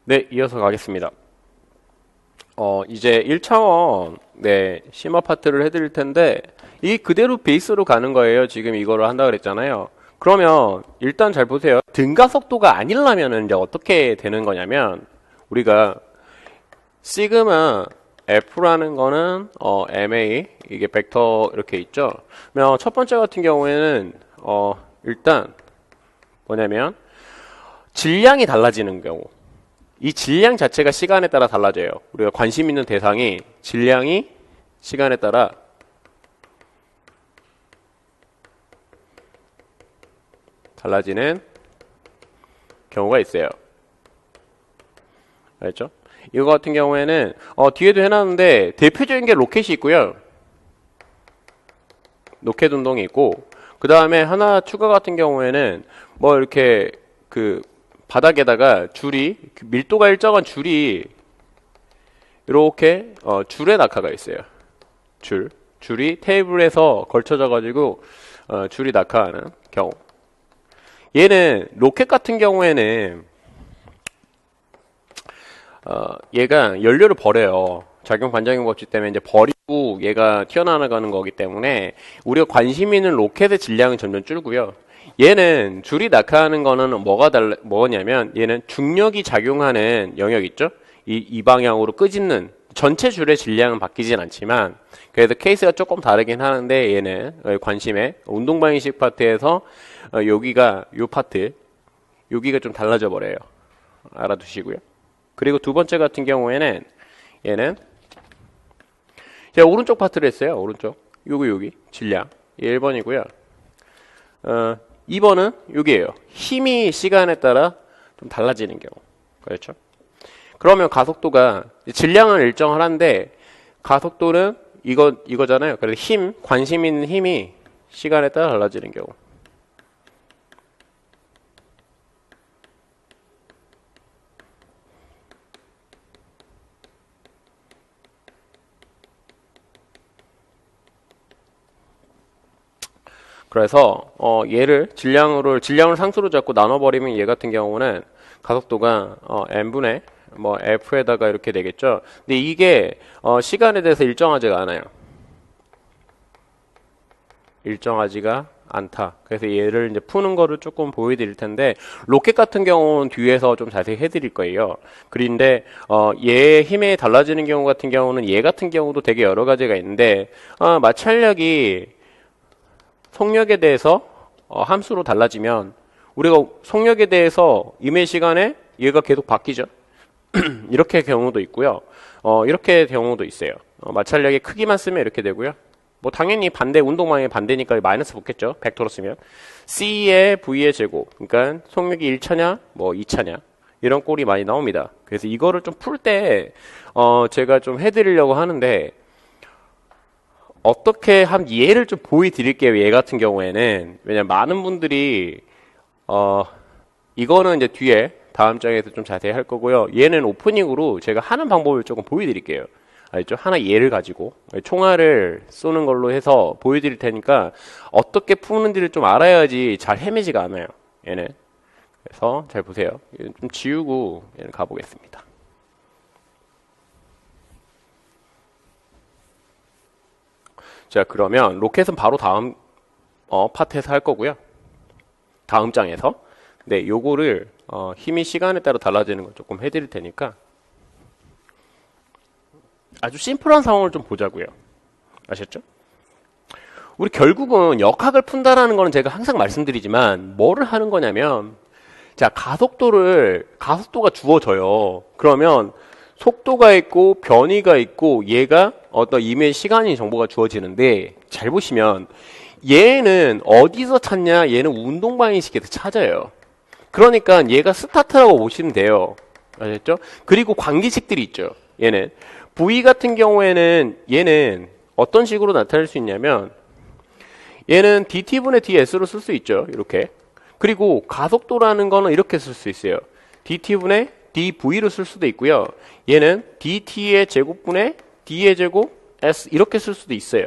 네, 이어서 가겠습니다. 이제 1차원, 심화 파트를 해드릴 텐데, 이 그대로 베이스로 가는 거예요. 지금 이거를 한다 그랬잖아요. 그러면, 일단 잘 보세요. 등가속도가 아니려면은 이제 어떻게 되는 거냐면, 우리가, 시그마 F라는 거는, MA, 이게 벡터 이렇게 있죠. 그러면 첫 번째 같은 경우에는, 일단, 뭐냐면, 질량이 달라지는 경우. 이 질량 자체가 시간에 따라 달라져요. 우리가 관심 있는 대상이 질량이 시간에 따라 달라지는 경우가 있어요. 알죠? 이거 같은 경우에는 뒤에도 해놨는데 대표적인 게 로켓이 있고요. 로켓 운동이 있고 그 다음에 하나 추가 같은 경우에는 뭐 이렇게 그 바닥에다가 줄이 밀도가 일정한 줄이 이렇게 줄에 낙하가 있어요. 줄이 테이블에서 걸쳐져 가지고 줄이 낙하하는 경우. 얘는 로켓 같은 경우에는 얘가 연료를 버려요. 작용 반작용 법칙 때문에 이제 버리고 얘가 튀어나가는 거기 때문에 우리가 관심 있는 로켓의 질량은 점점 줄고요. 얘는 줄이 낙하하는 거는 뭐냐면 얘는 중력이 작용하는 영역 있죠? 이 방향으로 끄집는 전체 줄의 질량은 바뀌진 않지만 그래서 케이스가 조금 다르긴 하는데 얘는 관심의 운동 방향식 파트에서 여기가 요 파트 여기가 좀 달라져 버려요. 알아두시고요. 그리고 두 번째 같은 경우에는 얘는 제가 오른쪽 파트를 했어요. 오른쪽 여기 질량 1번이고요. 2번은 여기에요. 힘이 시간에 따라 좀 달라지는 경우. 그렇죠? 그러면 가속도가 질량은 일정하는데 가속도는 이거잖아요. 그래서 관심 있는 힘이 시간에 따라 달라지는 경우. 그래서 얘를 질량을 상수로 잡고 나눠버리면 얘 같은 경우는 가속도가 n분의 뭐 f에다가 이렇게 되겠죠. 근데 이게 시간에 대해서 일정하지가 않아요. 일정하지가 않다. 그래서 얘를 이제 푸는 거를 조금 보여드릴 텐데 로켓 같은 경우는 뒤에서 좀 자세히 해드릴 거예요. 그런데 얘의 힘에 달라지는 경우 같은 경우는 얘 같은 경우도 되게 여러 가지가 있는데 마찰력이 속력에 대해서 함수로 달라지면 우리가 속력에 대해서 임의 시간에 얘가 계속 바뀌죠. 이렇게 경우도 있고요. 이렇게 경우도 있어요. 마찰력의 크기만 쓰면 이렇게 되고요. 뭐 당연히 운동방향의 반대니까 마이너스 붙겠죠. 벡터로 쓰면 C의 V의 제곱. 그러니까 속력이 1차냐 뭐 2차냐 이런 꼴이 많이 나옵니다. 그래서 이거를 좀 풀 때 제가 좀 해드리려고 하는데 어떻게 한 예를 좀 보여드릴게요. 얘 같은 경우에는 왜냐면 많은 분들이 이거는 이제 뒤에 다음 장에서 좀 자세히 할 거고요. 얘는 오프닝으로 제가 하는 방법을 조금 보여드릴게요. 알죠? 하나 예를 가지고 총알을 쏘는 걸로 해서 보여드릴 테니까 어떻게 푸는지를 좀 알아야지 잘 헤매지가 않아요. 얘는. 그래서 잘 보세요. 좀 지우고 얘는 가보겠습니다. 자, 그러면 로켓은 바로 다음 파트에서 할 거고요. 다음 장에서. 네, 요거를 힘이 시간에 따라 달라지는 걸 조금 해드릴 테니까 아주 심플한 상황을 좀 보자고요. 아셨죠? 우리 결국은 역학을 푼다라는 거는 제가 항상 말씀드리지만 뭐를 하는 거냐면 자, 가속도가 주어져요. 그러면 속도가 있고 변이가 있고 얘가 어떤 임의 시간이 정보가 주어지는데 잘 보시면 얘는 어디서 찾냐? 얘는 운동 방향식에서 찾아요. 그러니까 얘가 스타트라고 보시면 돼요. 아셨죠? 그리고 관계식들이 있죠. 얘는 V 같은 경우에는 얘는 어떤 식으로 나타낼 수 있냐면 얘는 dt분의 ds로 쓸 수 있죠. 이렇게. 그리고 가속도라는 거는 이렇게 쓸 수 있어요. dt분의 dv로 쓸 수도 있고요. 얘는 dt의 제곱분의 d의 제곱 s 이렇게 쓸 수도 있어요.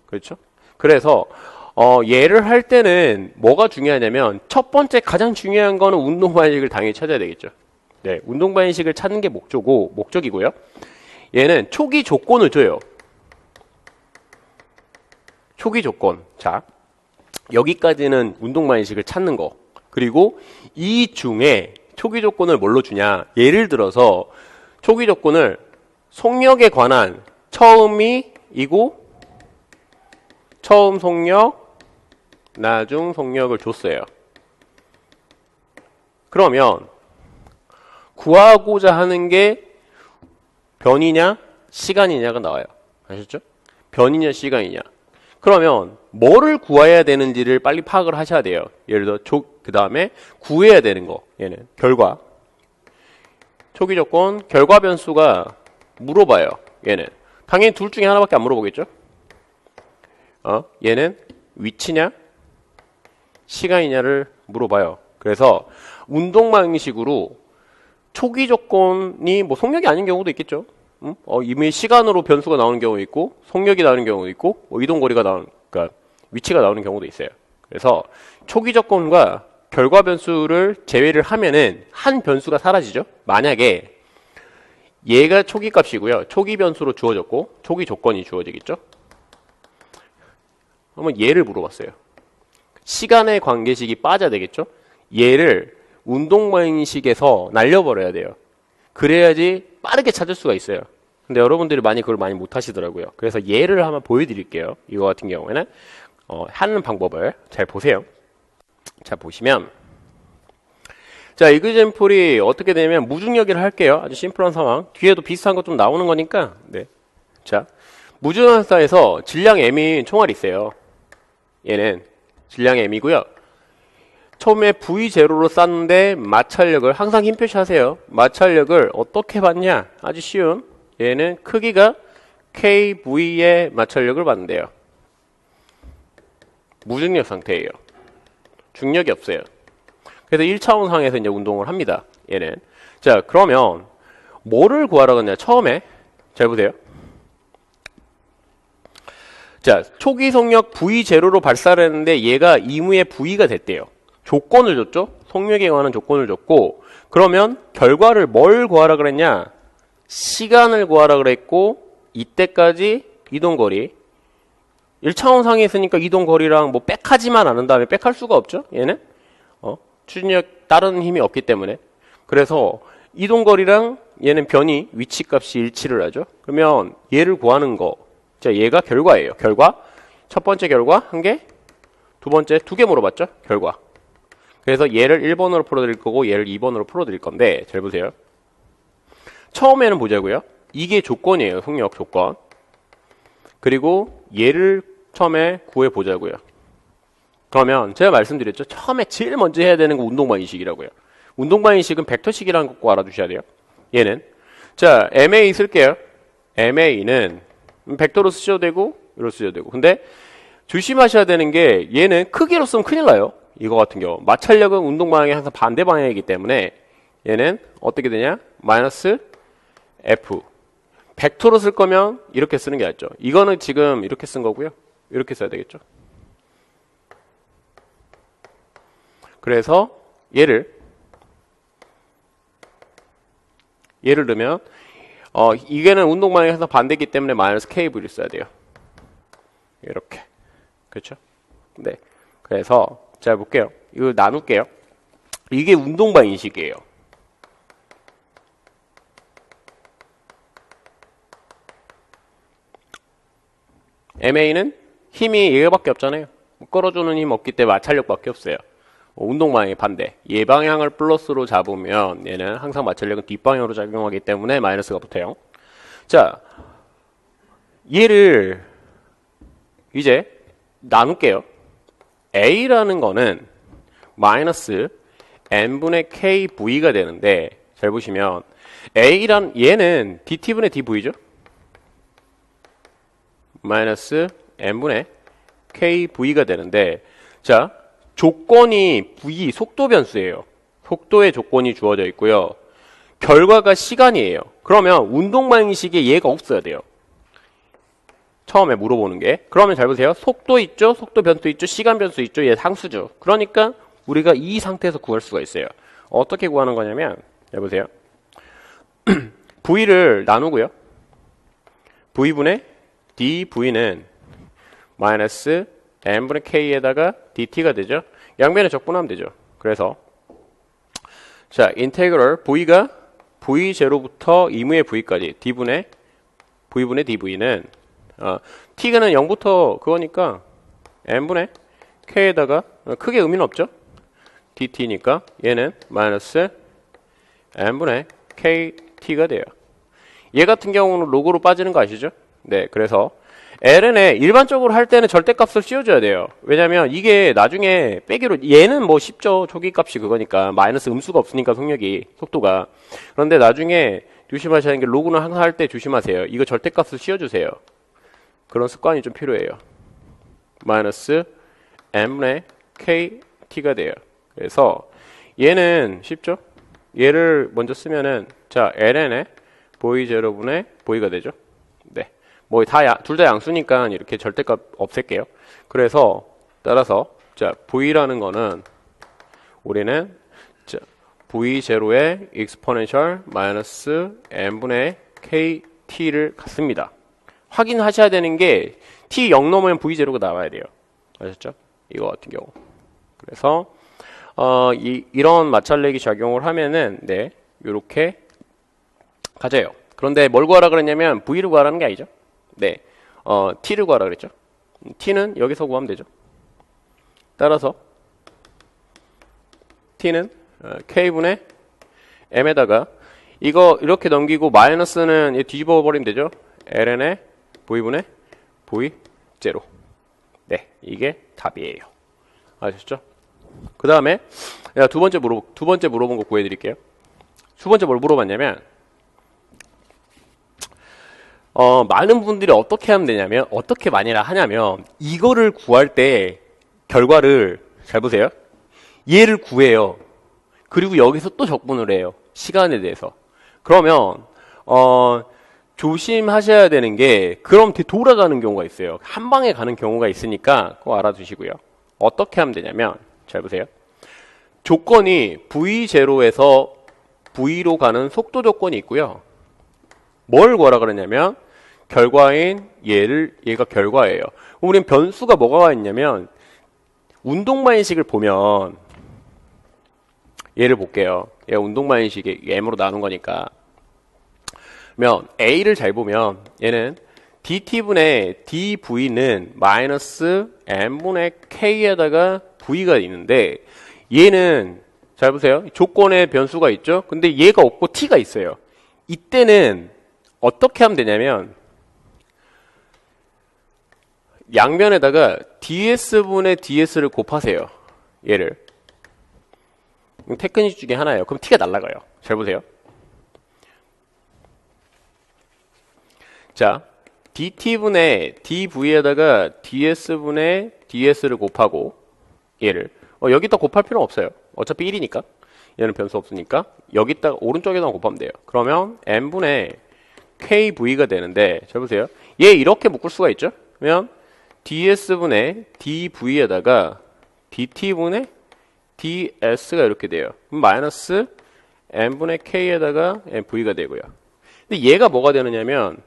그렇죠? 그래서 얘를 할 때는 뭐가 중요하냐면 첫 번째 가장 중요한 거는 운동 방식을 당연히 찾아야 되겠죠. 네, 운동 방식을 찾는 게 목적이고요. 얘는 초기 조건을 줘요. 초기 조건. 자, 여기까지는 운동 방식을 찾는 거. 그리고 이 중에 초기 조건을 뭘로 주냐? 예를 들어서 초기 조건을 속력에 관한 처음이고 처음 속력, 나중 속력을 줬어요. 그러면 구하고자 하는 게 변이냐 시간이냐가 나와요. 아셨죠? 변이냐 시간이냐. 그러면 뭐를 구해야 되는지를 빨리 파악을 하셔야 돼요. 예를 들어 그 다음에 구해야 되는 거. 얘는 결과. 초기 조건 결과 변수가 물어봐요. 얘는 당연히 둘 중에 하나밖에 안 물어보겠죠? 얘는 위치냐 시간이냐를 물어봐요. 그래서 운동 방식으로 초기 조건이 뭐 속력이 아닌 경우도 있겠죠. 이미 시간으로 변수가 나오는 경우도 있고 속력이 나오는 경우도 있고 뭐 이동거리가 그러니까 위치가 나오는 경우도 있어요. 그래서 초기 조건과 결과 변수를 제외를 하면은 한 변수가 사라지죠. 만약에 얘가 초기 값이고요. 초기 변수로 주어졌고 초기 조건이 주어지겠죠. 그러면 얘를 물어봤어요. 시간의 관계식이 빠져야 되겠죠. 얘를 운동 방식에서 날려버려야 돼요. 그래야지 빠르게 찾을 수가 있어요. 근데 여러분들이 그걸 많이 못 하시더라고요. 그래서 예를 한번 보여드릴게요. 이거 같은 경우에는 하는 방법을 잘 보세요. 자, 보시면 자, 이그젠플이 어떻게 되냐면 무중력이라 할게요. 아주 심플한 상황. 뒤에도 비슷한 거 좀 나오는 거니까. 네. 자, 무중력사에서 질량 M인 총알이 있어요. 얘는 질량 M이고요. 처음에 V0로 쌌는데 마찰력을 항상 힘 표시하세요. 마찰력을 어떻게 받냐? 아주 쉬운. 얘는 크기가 KV의 마찰력을 받는데요. 무중력 상태예요. 중력이 없어요. 그래서 1차원 상에서 이제 운동을 합니다. 얘는. 자, 그러면 뭐를 구하라고 했냐? 처음에 잘 보세요. 자, 초기 속력 V0로 발사를 했는데 얘가 이무의 V가 됐대요. 조건을 줬죠? 속력에 관한 조건을 줬고, 그러면 결과를 뭘 구하라 그랬냐? 시간을 구하라 그랬고, 이때까지 이동거리. 1차원 상에 있으니까 이동거리랑 뭐 백하지만 않은 다음에 백할 수가 없죠? 얘는? 추진력 다른 힘이 없기 때문에. 그래서 이동거리랑 얘는 변이, 위치값이 일치를 하죠? 그러면 얘를 구하는 거. 자, 얘가 결과예요. 결과. 첫 번째 결과 한 개, 두 번째 두 개 물어봤죠? 결과. 그래서 얘를 1번으로 풀어드릴 거고 얘를 2번으로 풀어드릴 건데 잘 보세요. 처음에는 보자고요. 이게 조건이에요. 속력 조건. 그리고 얘를 처음에 구해보자고요. 그러면 제가 말씀드렸죠. 처음에 제일 먼저 해야 되는 거 운동방식이라고요. 운동방식은 벡터식이라는 거 꼭 알아두셔야 돼요. 얘는. 자, MA 쓸게요. MA는 벡터로 쓰셔도 되고 이로 쓰셔도 되고. 근데 조심하셔야 되는 게 얘는 크기로 쓰면 큰일 나요. 이거 같은 경우. 마찰력은 운동 방향이 항상 반대 방향이기 때문에 얘는 어떻게 되냐? 마이너스 F. 벡터로 쓸 거면 이렇게 쓰는 게 낫죠. 이거는 지금 이렇게 쓴 거고요. 이렇게 써야 되겠죠. 그래서 얘를 넣으면 이게는 운동 방향이 항상 반대이기 때문에 마이너스 KV를 써야 돼요. 이렇게. 그렇죠? 네. 그래서 자, 볼게요. 이거 나눌게요. 이게 운동 방식이에요. MA는 힘이 얘밖에 없잖아요. 끌어주는 힘 없기 때문에 마찰력밖에 없어요. 운동 방향의 반대. 얘 방향을 플러스로 잡으면 얘는 항상 마찰력은 뒷방향으로 작용하기 때문에 마이너스가 붙어요. 자, 얘를 이제 나눌게요. A라는 거는 마이너스 n분의 KV가 되는데 잘 보시면 A란 얘는 DT분의 DV죠? 마이너스 n분의 KV가 되는데 자, 조건이 V 속도 변수예요. 속도의 조건이 주어져 있고요. 결과가 시간이에요. 그러면 운동 방식에 얘가 없어야 돼요. 처음에 물어보는 게. 그러면 잘 보세요. 속도 있죠? 속도 변수 있죠? 시간 변수 있죠? 얘 상수죠. 그러니까 우리가 이 상태에서 구할 수가 있어요. 어떻게 구하는 거냐면 해보세요. V를 나누고요. V분의 dV는 마이너스 n분의 k에다가 dt가 되죠. 양변에 적분하면 되죠. 그래서 자, 인테그럴 V가 V0부터 2무의 V까지 V분의 dV는 t가는 0부터 그거니까 n분의 k에다가 크게 의미는 없죠. dt니까 얘는 마이너스 n분의 kt가 돼요. 얘 같은 경우는 로그로 빠지는 거 아시죠? 네, 그래서 ln에 일반적으로 할 때는 절대값을 씌워줘야 돼요. 왜냐면 이게 나중에 빼기로 얘는 뭐 쉽죠. 초기값이 그거니까 마이너스 음수가 없으니까 속도가. 그런데 나중에 조심하셔야 하는 게 로그는 항상 할 때 조심하세요. 이거 절대값을 씌워주세요. 그런 습관이 좀 필요해요. 마이너스 n분의 kt가 돼요. 그래서 얘는 쉽죠? 얘를 먼저 쓰면은 자 ln에 v0분의 v가 되죠. 네, 뭐 둘 다 양수니까 이렇게 절대값 없앨게요. 그래서 따라서 자 v라는 거는 우리는 자 v0의 exponential 마이너스 n분의 kt를 갖습니다. 확인하셔야 되는 게 t 0 넘으면 v0가 나와야 돼요. 아셨죠? 이거 같은 경우. 그래서 이런 마찰내기 작용을 하면은 네 요렇게 가져요. 그런데 뭘 구하라 그랬냐면 v를 구하라는 게 아니죠. 네, t를 구하라 그랬죠. t는 여기서 구하면 되죠. 따라서 t는 k분의 m에다가 이거 이렇게 넘기고 마이너스는 뒤집어 버리면 되죠. ln의 v분의 v0. 네, 이게 답이에요. 아셨죠? 그 다음에 두 번째 물어본 거 구해드릴게요. 두 번째 뭘 물어봤냐면 많은 분들이 어떻게 하면 되냐면 어떻게 많이나 하냐면 이거를 구할 때 결과를 잘 보세요. 얘를 구해요. 그리고 여기서 또 적분을 해요. 시간에 대해서. 그러면 조심하셔야 되는 게 그럼 돌아가는 경우가 있어요. 한 방에 가는 경우가 있으니까 꼭 알아두시고요. 어떻게 하면 되냐면 잘 보세요. 조건이 v0에서 v로 가는 속도 조건이 있고요. 뭘 구하라 그러냐면 결과인 얘가 결과예요. 우린 변수가 뭐가 있냐면 운동만식을 보면 얘를 볼게요. 얘 운동만식이 m으로 나눈 거니까 그러면 a를 잘 보면 얘는 dt분의 dv는 마이너스 n분의 k에다가 v가 있는데 얘는 잘 보세요. 조건에 변수가 있죠. 근데 얘가 없고 t가 있어요. 이때는 어떻게 하면 되냐면 양변에다가 ds분의 ds를 곱하세요. 얘를. 테크닉 중에 하나예요. 그럼 t가 날아가요. 잘 보세요. 자, dt분의 dv에다가 ds분의 ds를 곱하고 얘를 여기다 곱할 필요는 없어요. 어차피 1이니까 얘는 변수 없으니까 여기다가 오른쪽에다 곱하면 돼요. 그러면 n분의 kv가 되는데 잘 보세요. 얘 이렇게 묶을 수가 있죠. 그러면 ds분의 dv에다가 dt분의 ds가 이렇게 돼요. 그럼 마이너스 n분의 k에다가 v가 되고요. 근데 얘가 뭐가 되느냐면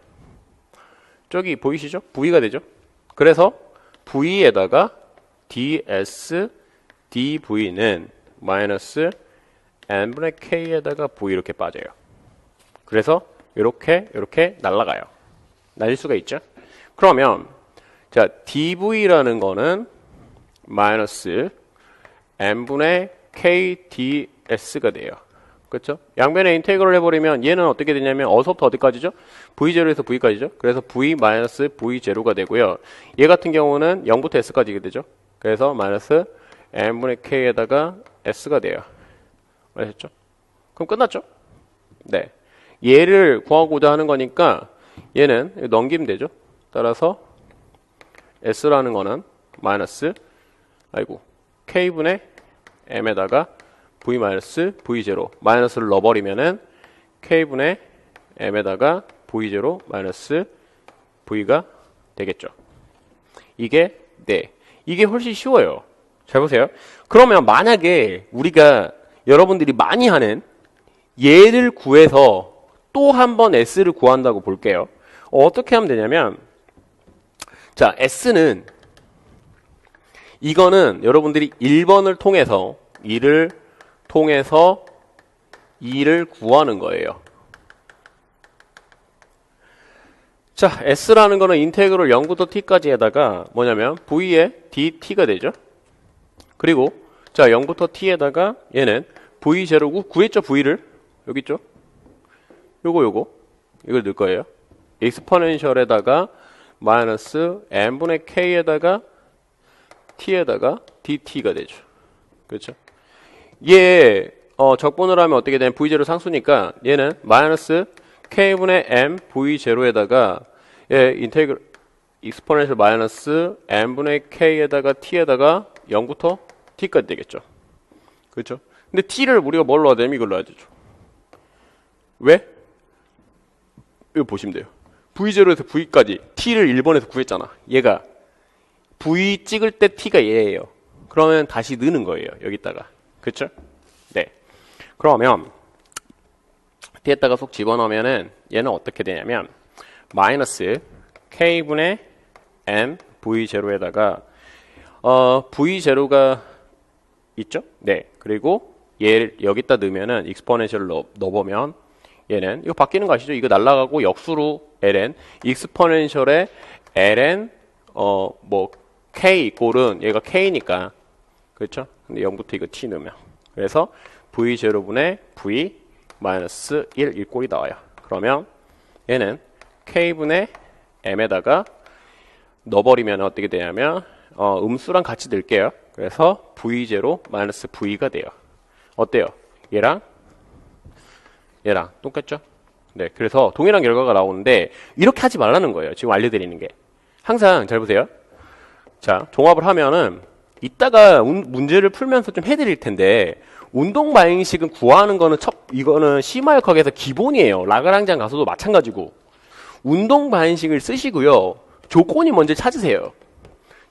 저기 보이시죠? v가 되죠. 그래서 v에다가 ds dv는 마이너스 n분의 k에다가 v 이렇게 빠져요. 그래서 이렇게 날아가요. 날릴 수가 있죠. 그러면 자 dv라는 거는 마이너스 n분의 kds가 돼요. 그렇죠? 양변에 인테그럴 해버리면 얘는 어떻게 되냐면 어서부터 어디까지죠? v0에서 v까지죠. 그래서 v 마이너스 v0가 되고요. 얘 같은 경우는 0부터 s까지 되죠. 그래서 마이너스 n분의 k에다가 s가 돼요. 아셨죠? 그럼 끝났죠? 네. 얘를 구하고자 하는 거니까 얘는 넘기면 되죠. 따라서 s라는 거는 마이너스 k분의 m에다가 v 마이너스 v0 마이너스를 넣어버리면은 k분의 m에다가 v0 마이너스 v가 되겠죠. 이게 훨씬 쉬워요. 잘 보세요. 그러면 만약에 우리가 여러분들이 많이 하는 얘를 구해서 또 한 번 s를 구한다고 볼게요. 어떻게 하면 되냐면, 자, s는 이거는 여러분들이 1번을 통해서 2를 구하는 거예요. 자, s라는 거는 인테그럴 0부터 t까지 에다가 뭐냐면 v의 dt가 되죠. 그리고 자, 0부터 t에다가 얘는 v0고 구했죠, v를. 여기 있죠? 이걸 넣을 거예요. 익스포넨셜에다가 마이너스 n분의 k에다가 t에다가 dt가 되죠. 그렇죠? 얘 적분을 하면 어떻게 되냐면 v0 상수니까 얘는 마이너스 k분의 m v0에다가 얘 인테그럴 익스포넨셜 마이너스 n분의 k에다가 t에다가 0부터 t까지 되겠죠. 그렇죠? 근데 t를 우리가 뭘 넣어야 되냐면 이걸 넣어야 되죠. 왜? 이거 보시면 돼요. v0에서 v까지 t를 1번에서 구했잖아. 얘가 v 찍을 때 t가 얘예요. 그러면 다시 넣는 거예요. 여기다가. 그렇죠? 네. 그러면 t에다가 속 집어넣으면은 얘는 어떻게 되냐면 마이너스 k분의 m v0에다가 v0가 있죠? 네. 그리고 얘를 여기다 넣으면은 익스포넨셜 넣어보면 얘는 이거 바뀌는 거 아시죠? 이거 날라가고 역수로 ln 익스포넨셜에 ln 뭐 k 꼴은 얘가 k니까 그렇죠? 근데 0부터 이거 t 넣으면 그래서 v0분의 v 마이너스 1 이 꼴이 나와요. 그러면 얘는 k분의 m에다가 넣어버리면 어떻게 되냐면 음수랑 같이 넣을게요. 그래서 v0 마이너스 v가 돼요. 어때요? 얘랑 똑같죠? 네, 그래서 동일한 결과가 나오는데 이렇게 하지 말라는 거예요. 지금 알려드리는 게. 항상 잘 보세요. 자, 종합을 하면은 이따가 문제를 풀면서 좀 해드릴 텐데 운동 방식은 구하는 거는 이거는 심화역학에서 기본이에요. 라그랑지안 가서도 마찬가지고 운동 방식을 쓰시고요. 조건이 먼저 찾으세요.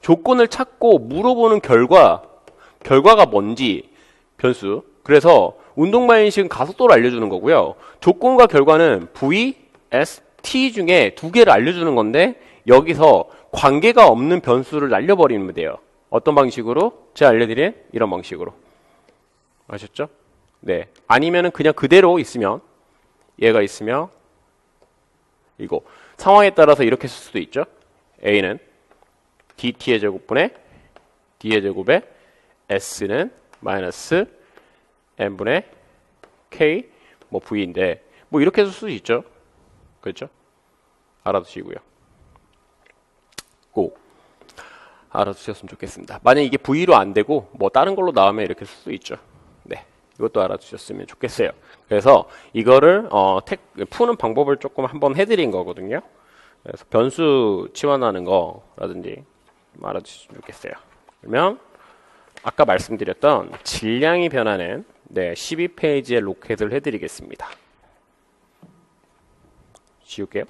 조건을 찾고 물어보는 결과가 뭔지 변수. 그래서 운동 방식은 가속도를 알려주는 거고요. 조건과 결과는 V, S, T 중에 두 개를 알려주는 건데 여기서 관계가 없는 변수를 날려버리면 돼요. 어떤 방식으로? 제가 알려드린 이런 방식으로. 아셨죠? 네. 아니면은 그냥 그대로 있으면 얘가 있으면 이거 상황에 따라서 이렇게 쓸 수도 있죠. A는 dt의 제곱분의 d의 제곱에 s는 마이너스 n분의 k 뭐 v인데 뭐 이렇게 쓸 수도 있죠. 그렇죠? 알아두시고요. 꼭 알아두셨으면 좋겠습니다. 만약 이게 v로 안 되고 뭐 다른 걸로 나오면 이렇게 쓸 수 있죠. 네, 이것도 알아두셨으면 좋겠어요. 그래서 이거를 푸는 방법을 조금 한번 해드린 거거든요. 그래서 변수 치환하는 거라든지 알아두셨으면 좋겠어요. 그러면 아까 말씀드렸던 질량이 변하는 12페이지의 로켓을 해드리겠습니다. 지울게요.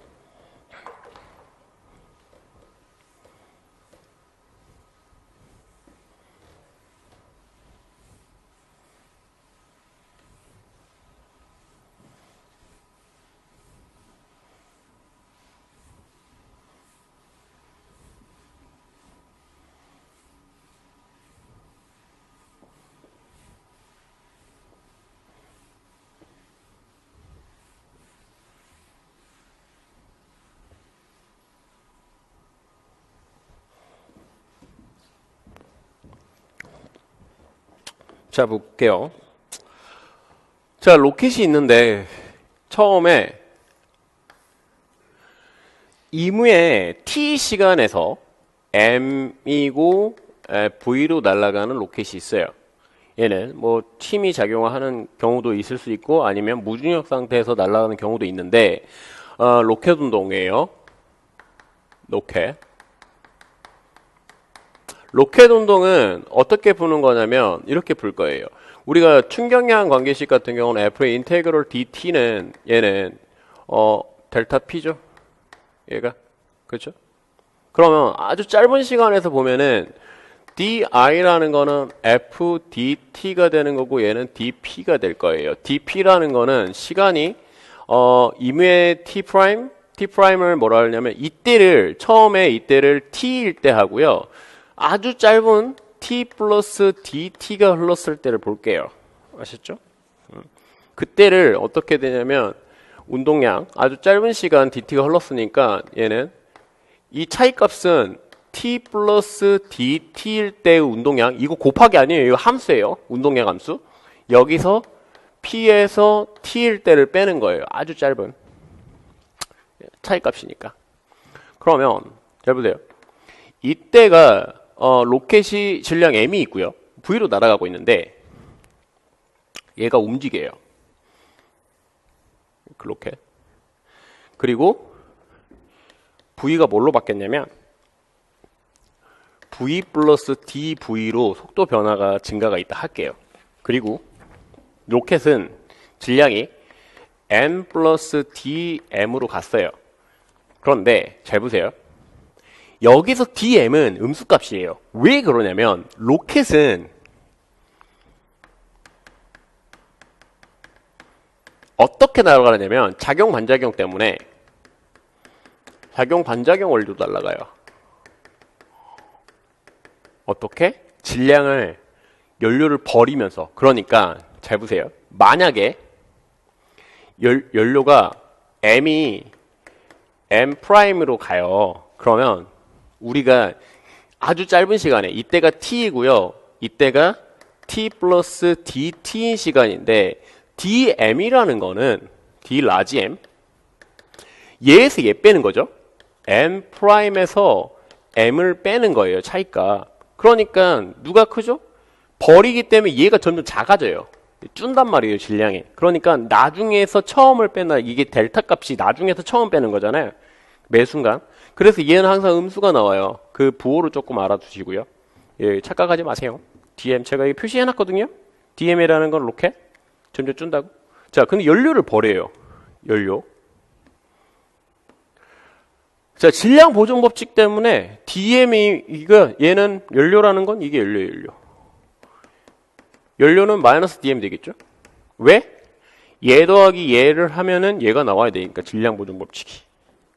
자, 볼게요. 자, 로켓이 있는데 처음에 임의의 t 시간에서 m이고 v로 날아가는 로켓이 있어요. 얘는 뭐 힘이 작용하는 경우도 있을 수 있고 아니면 무중력 상태에서 날아가는 경우도 있는데 로켓 운동이에요. 로켓 운동은 어떻게 푸는 거냐면 이렇게 풀 거예요. 우리가 충격량 관계식 같은 경우는 F의 인테그럴 dt는 얘는 델타 P죠. 얘가. 그렇죠? 그러면 아주 짧은 시간에서 보면은 di라는 거는 fdt가 되는 거고 얘는 dp가 될 거예요. dp라는 거는 시간이 임의 t'을 뭐라 하냐면 이때를 처음에 이때를 t일 때 하고요. 아주 짧은 t 플러스 dt가 흘렀을 때를 볼게요. 아셨죠? 그때를 어떻게 되냐면 운동량 아주 짧은 시간 dt가 흘렀으니까 얘는 이 차이값은 t 플러스 dt일 때의 운동량 이거 곱하기 아니에요. 이거 함수예요. 운동량 함수. 여기서 p에서 t일 때를 빼는 거예요. 아주 짧은 차이값이니까. 그러면 잘 보세요. 이때가 로켓이 질량 m이 있고요. v로 날아가고 있는데 얘가 움직여요. 그 로켓. 그리고 v가 뭘로 바뀌었냐면 v 플러스 dv로 속도 변화가 증가가 있다 할게요. 그리고 로켓은 질량이 m 플러스 dm으로 갔어요. 그런데 잘 보세요. 여기서 dm은 음수값이에요. 왜 그러냐면 로켓은 어떻게 날아가냐면 작용 반작용 때문에 작용 반작용 원리로 날아가요. 어떻게? 질량을 연료를 버리면서. 그러니까 잘 보세요. 만약에 연료가 m이 m'으로 가요. 그러면 우리가 아주 짧은 시간에 이때가 t이고요. 이때가 t 플러스 dt인 시간인데 dm이라는 거는 d 라지 m 얘에서 얘 빼는 거죠. m'에서 m을 빼는 거예요. 차이가. 그러니까 누가 크죠? 버리기 때문에 얘가 점점 작아져요. 준단 말이에요. 질량이. 그러니까 나중에서 처음을 빼나 이게 델타 값이 나중에서 처음 빼는 거잖아요. 매 순간. 그래서 얘는 항상 음수가 나와요. 그 부호를 조금 알아두시고요. 예, 착각하지 마세요. dm 제가 여기 표시해놨거든요. dm이라는 건 로켓 점점 준다고. 자, 근데 연료를 버려요. 연료. 자, 질량 보존 법칙 때문에 dm이 얘는 연료라는 건 이게 연료. 연료는 마이너스 dm 되겠죠? 왜? 얘 더하기 얘를 하면은 얘가 나와야 되니까 질량 보존 법칙이.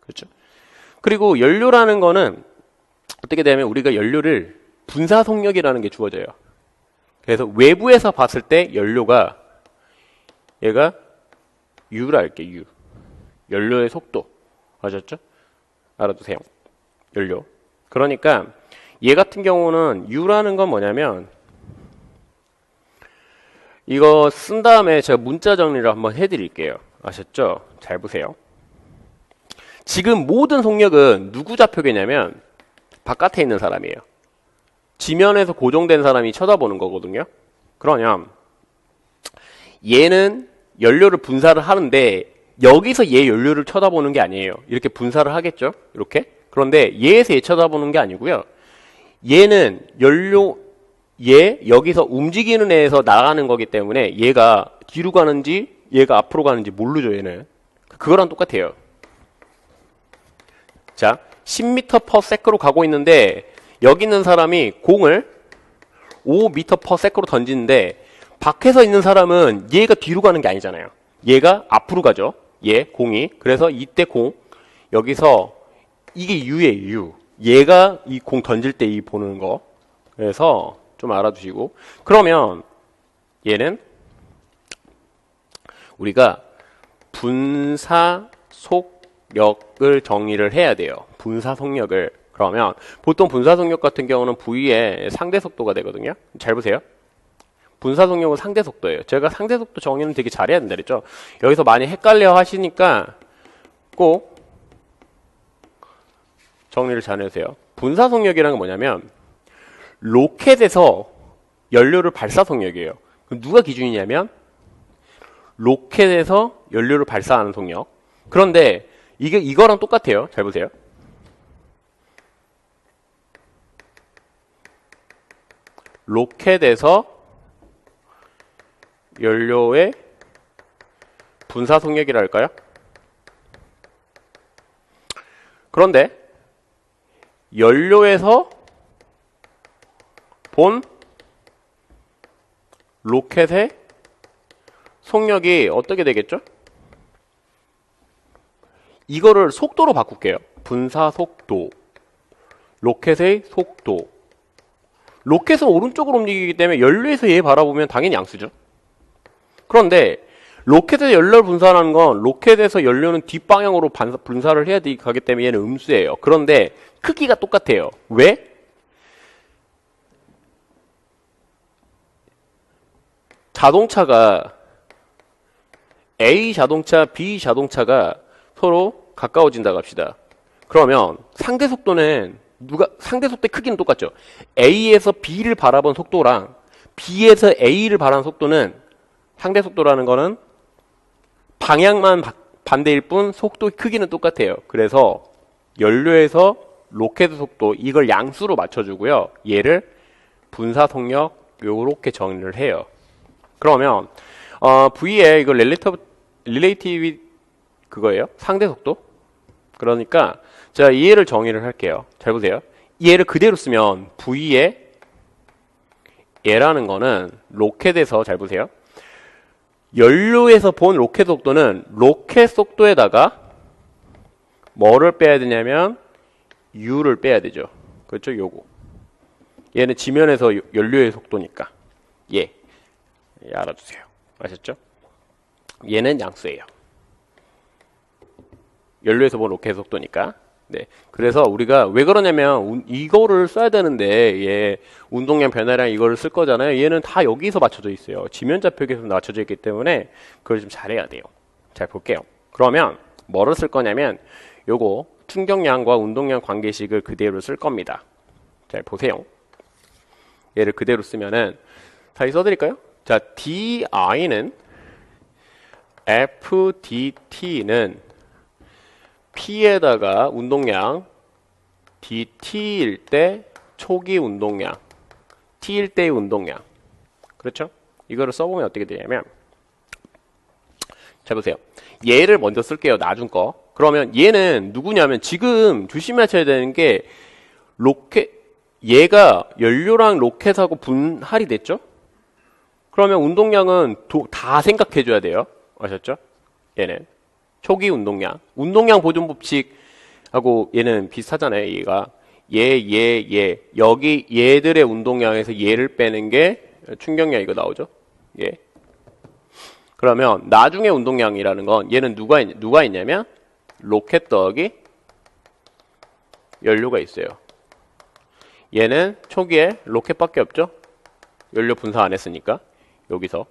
그렇죠? 그리고 연료라는 거는 어떻게 되냐면 우리가 연료를 분사 속력이라는 게 주어져요. 그래서 외부에서 봤을 때 연료가 얘가 U라 할게요. U. 연료의 속도. 아셨죠? 알아두세요. 연료. 그러니까 얘 같은 경우는 U라는 건 뭐냐면 이거 쓴 다음에 제가 문자 정리를 한번 해드릴게요. 아셨죠? 잘 보세요. 지금 모든 속력은 누구 좌표계냐면 바깥에 있는 사람이에요. 지면에서 고정된 사람이 쳐다보는 거거든요. 그러면 얘는 연료를 분사를 하는데 여기서 얘 연료를 쳐다보는 게 아니에요. 이렇게 분사를 하겠죠? 이렇게. 그런데 얘에서 얘 쳐다보는 게 아니고요. 얘는 얘 여기서 움직이는 애에서 나가는 거기 때문에 얘가 뒤로 가는지 얘가 앞으로 가는지 모르죠. 얘는. 그거랑 똑같아요. 자, 10m/s로 가고 있는데 여기 있는 사람이 공을 5m/s로 던지는데 밖에서 있는 사람은 얘가 뒤로 가는 게 아니잖아요. 얘가 앞으로 가죠. 얘 공이. 그래서 이때 공 여기서 이게 U예요. U. 얘가 이 공 던질 때 이 보는 거. 그래서 좀 알아두시고. 그러면 얘는 우리가 분사 속력을 정리를 해야 돼요. 분사 속력을. 그러면 보통 분사 속력 같은 경우는 V의 상대 속도가 되거든요. 잘 보세요. 분사 속력은 상대 속도예요. 제가 상대 속도 정의는 되게 잘해야 된다 그랬죠. 여기서 많이 헷갈려 하시니까 꼭 정리를 잘 해주세요. 분사 속력이라는 건 뭐냐면 로켓에서 연료를 발사 속력이에요. 그럼 누가 기준이냐면 로켓에서 연료를 발사하는 속력. 그런데 이거랑 똑같아요. 잘 보세요. 로켓에서 연료의 분사 속력이라 할까요? 그런데 연료에서 본 로켓의 속력이 어떻게 되겠죠? 이거를 속도로 바꿀게요. 분사 속도. 로켓의 속도. 로켓은 오른쪽으로 움직이기 때문에 연료에서 얘 바라보면 당연히 양수죠. 그런데 로켓에서 연료를 분사하는 건 로켓에서 연료는 뒷방향으로 분사를 해야 가기 때문에 얘는 음수예요. 그런데 크기가 똑같아요. 왜? 자동차가 A 자동차, B 자동차가 서로 가까워진다고 합시다. 그러면 상대 속도는 상대 속도의 크기는 똑같죠. A에서 B를 바라본 속도랑 B에서 A를 바라본 속도는 상대 속도라는 거는 방향만 반대일 뿐 속도의 크기는 똑같아요. 그래서 연료에서 로켓 속도 이걸 양수로 맞춰주고요. 얘를 분사 속력 요렇게 정의를 해요. 그러면 V에 이거 릴레이티비 그거예요. 상대 속도. 그러니까 자 얘를 정의를 할게요. 잘 보세요. 얘를 그대로 쓰면 V에 얘라는 거는 로켓에서 잘 보세요. 연료에서 본 로켓 속도는 로켓 속도에다가 뭐를 빼야 되냐면 U를 빼야 되죠. 그렇죠? 요거. 얘는 지면에서 연료의 속도니까. 예, 알아두세요. 아셨죠? 얘는 양수예요. 연료에서 본 로켓 속도니까. 네. 그래서 우리가 왜 그러냐면 이거를 써야 되는데 얘 운동량 변화량 이거를 쓸 거잖아요. 얘는 다 여기서 맞춰져 있어요. 지면 좌표계에서 맞춰져 있기 때문에 그걸 좀 잘해야 돼요. 잘 볼게요. 그러면 뭐를 쓸 거냐면 요거 충격량과 운동량 관계식을 그대로 쓸 겁니다. 잘 보세요. 얘를 그대로 쓰면은 다시 써드릴까요? 자, DI는 FDT는 P에다가 운동량 DT일 때 초기 운동량 T일 때의 운동량 그렇죠? 이거를 써보면 어떻게 되냐면 자 보세요. 얘를 먼저 쓸게요. 나중 거. 그러면 얘는 누구냐면 지금 조심하셔야 되는 게 로켓 얘가 연료랑 로켓하고 분할이 됐죠? 그러면 운동량은 다 생각해 줘야 돼요. 아셨죠? 얘는 초기 운동량. 운동량 보존 법칙하고 얘는 비슷하잖아요. 얘가. 얘. 여기 얘들의 운동량에서 얘를 빼는 게 충격량 이거 나오죠? 예. 그러면 나중에 운동량이라는 건 얘는 누가 있냐면 로켓 더하기 연료가 있어요. 얘는 초기에 로켓밖에 없죠? 연료 분사 안 했으니까. 여기서.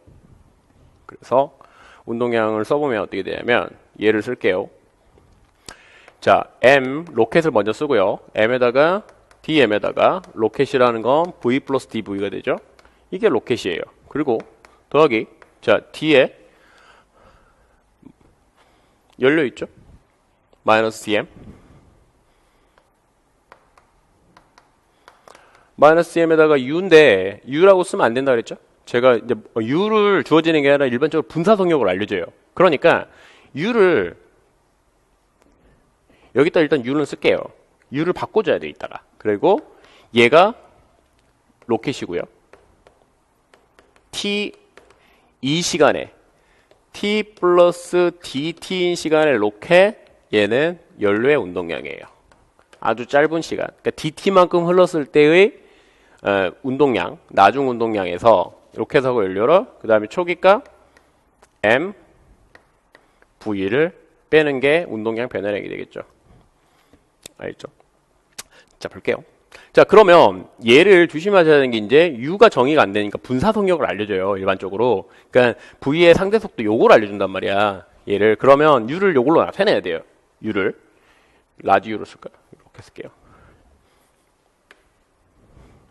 그래서 운동량을 써보면 어떻게 되냐면 얘를 쓸게요. 자, M 로켓을 먼저 쓰고요. M에다가 DM에다가 로켓이라는 건 V 플러스 DV가 되죠. 이게 로켓이에요. 그리고 더하기 자 D에 연료 있죠. 마이너스 DM 마이너스 DM에다가 U인데 U라고 쓰면 안 된다 그랬죠. 제가 이제 U를 주어지는 게 아니라 일반적으로 분사 속력을 알려줘요. 그러니까 U를 여기다 일단 U는 쓸게요. U를 바꿔줘야 돼 이따가. 그리고 얘가 로켓이고요. T 이 시간에 T 플러스 DT인 시간의 로켓 얘는 연료의 운동량이에요. 아주 짧은 시간. 그러니까 DT만큼 흘렀을 때의 운동량, 나중 운동량에서 로켓하고 연료로 그 다음에 초기값 M V를 빼는 게 운동량 변화량이 되겠죠. 알겠죠? 자, 볼게요. 자, 그러면 얘를 조심하셔야 되는 게 이제 U가 정의가 안 되니까 분사 속력을 알려줘요. 일반적으로. 그러니까 V의 상대 속도 요걸 알려준단 말이야. 얘를. 그러면 U를 요걸로 나타내야 돼요. U를. 라지 U로 쓸까요? 이렇게 쓸게요.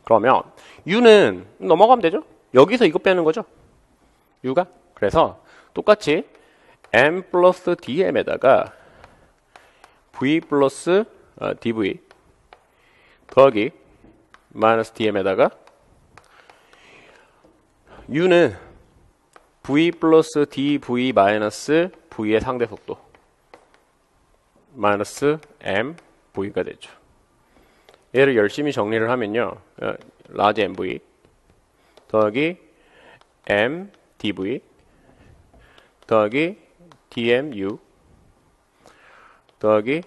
그러면 U는 넘어가면 되죠? 여기서 이거 빼는 거죠? U가. 그래서 똑같이 M 플러스 DM에다가 V 플러스 DV 더하기 마이너스 DM에다가 U는 V 플러스 DV 마이너스 V의 상대 속도 마이너스 M V가 되죠. 얘를 열심히 정리를 하면요. large MV 더하기 MDV 더하기 DMU 더하기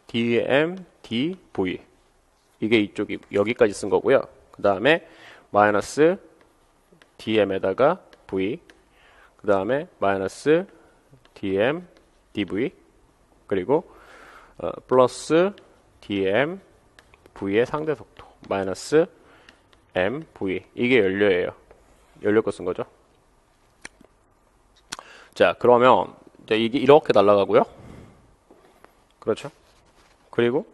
DMDV 이게 이쪽이 여기까지 쓴 거고요. 그 다음에 마이너스 DM에다가 V 그 다음에 마이너스 DMDV 그리고 플러스 DMV의 상대 속도 마이너스 MV 이게 연료예요. 연료 거 쓴 거죠. 자 그러면 이제 이게 이렇게 날아가고요. 그렇죠? 그리고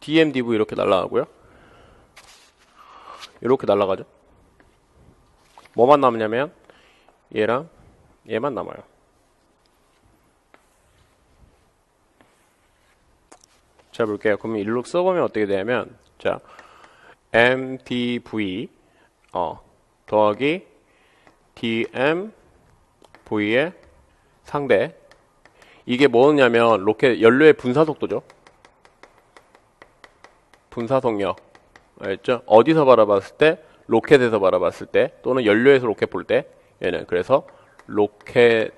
DMDV 이렇게 날아가고요. 이렇게 날아가죠. 뭐만 남냐면 얘랑 얘만 남아요. 자 볼게요. 그러면 일로 써보면 어떻게 되냐면 자 MDV 더하기 DMV의 상대 이게 뭐냐면 로켓 연료의 분사 속도죠. 분사 속력 알겠죠? 어디서 바라봤을 때 로켓에서 바라봤을 때 또는 연료에서 로켓 볼 때 얘는 그래서 로켓의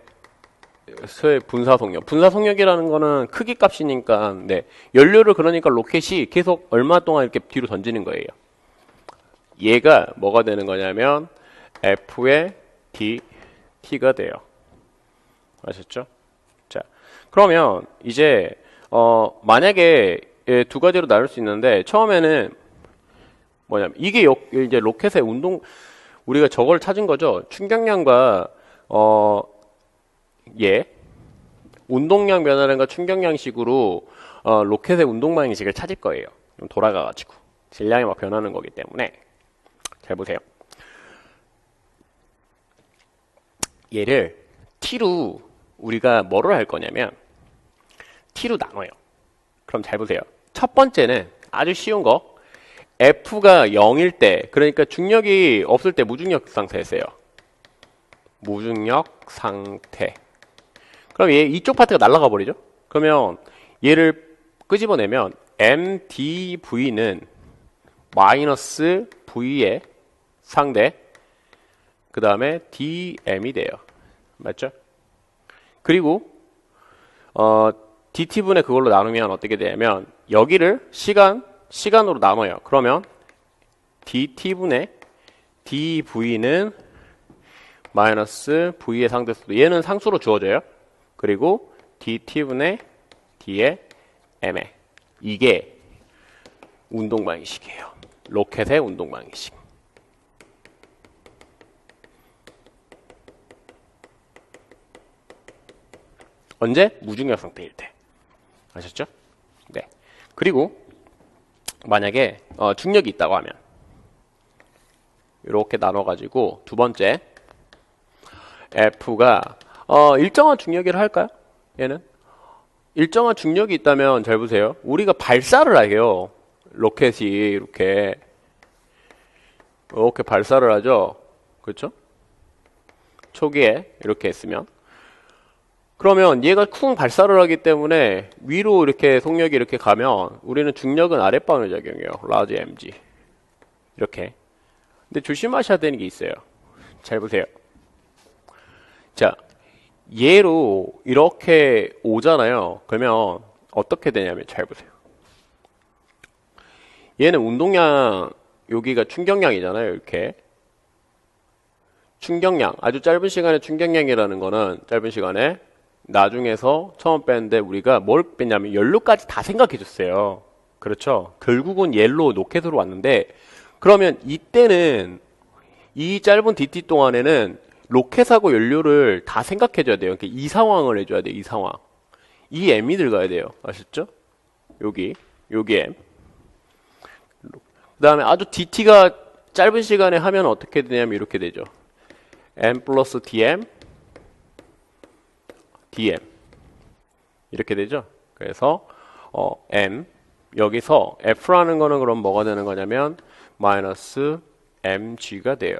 분사 속력 분사 속력이라는 거는 크기 값이니까 네 연료를 그러니까 로켓이 계속 얼마 동안 이렇게 뒤로 던지는 거예요. 얘가 뭐가 되는 거냐면 F의 T가 돼요. 아셨죠? 자 그러면 이제 만약에 두 가지로 나눌 수 있는데 처음에는 뭐냐면 이게 이제 로켓의 운동 우리가 저걸 찾은 거죠. 충격량과 운동량 변화량과 충격량식으로 로켓의 운동 방식을 찾을 거예요. 돌아가가지고 질량이 막 변하는 거기 때문에 잘 보세요. 얘를 T로 우리가 뭐를 할 거냐면 T로 나눠요. 그럼 잘 보세요. 첫 번째는 아주 쉬운 거 F가 0일 때 그러니까 중력이 없을 때 무중력 상태였어요. 무중력 상태 그럼 얘 이쪽 파트가 날아가 버리죠. 그러면 얘를 끄집어내면 MDV는 마이너스 V의 상대 그 다음에 DM이 돼요. 맞죠? 그리고 DT분의 그걸로 나누면 어떻게 되냐면 여기를 시간으로 나눠요. 그러면 DT분의 DV는 마이너스 V의 상대수도 얘는 상수로 주어져요. 그리고 DT분의 D의 M에 이게 운동 방식이에요. 로켓의 운동 방식. 언제? 무중력 상태일 때. 아셨죠? 네. 그리고 만약에 중력이 있다고 하면 이렇게 나눠가지고 두 번째 F가 일정한 중력이라 할까요? 얘는 일정한 중력이 있다면 잘 보세요. 우리가 발사를 해요. 로켓이 이렇게 발사를 하죠. 그렇죠? 초기에 이렇게 했으면 그러면 얘가 쿵 발사를 하기 때문에 위로 이렇게 속력이 이렇게 가면 우리는 중력은 아랫방울 작용이에요. 라지 mg 이렇게. 근데 조심하셔야 되는 게 있어요. 잘 보세요. 자, 얘로 이렇게 오잖아요. 그러면 어떻게 되냐면 잘 보세요. 얘는 운동량 여기가 충격량이잖아요. 이렇게 충격량 아주 짧은 시간에 충격량이라는 거는 짧은 시간에 나중에서 처음 뺐는데 우리가 뭘 뺐냐면 연료까지 다 생각해 줬어요. 그렇죠? 결국은 옐로 로켓으로 왔는데 그러면 이때는 이 짧은 DT 동안에는 로켓하고 연료를 다 생각해 줘야 돼요. 그러니까 이 상황을 해줘야 돼요. 이 상황. 이 M이 들어가야 돼요. 아셨죠? 여기 M. 그 다음에 아주 DT가 짧은 시간에 하면 어떻게 되냐면 이렇게 되죠. M 플러스 DM 이렇게 되죠. 그래서 M 여기서 F라는 거는 그럼 뭐가 되는 거냐면 마이너스 mg가 돼요.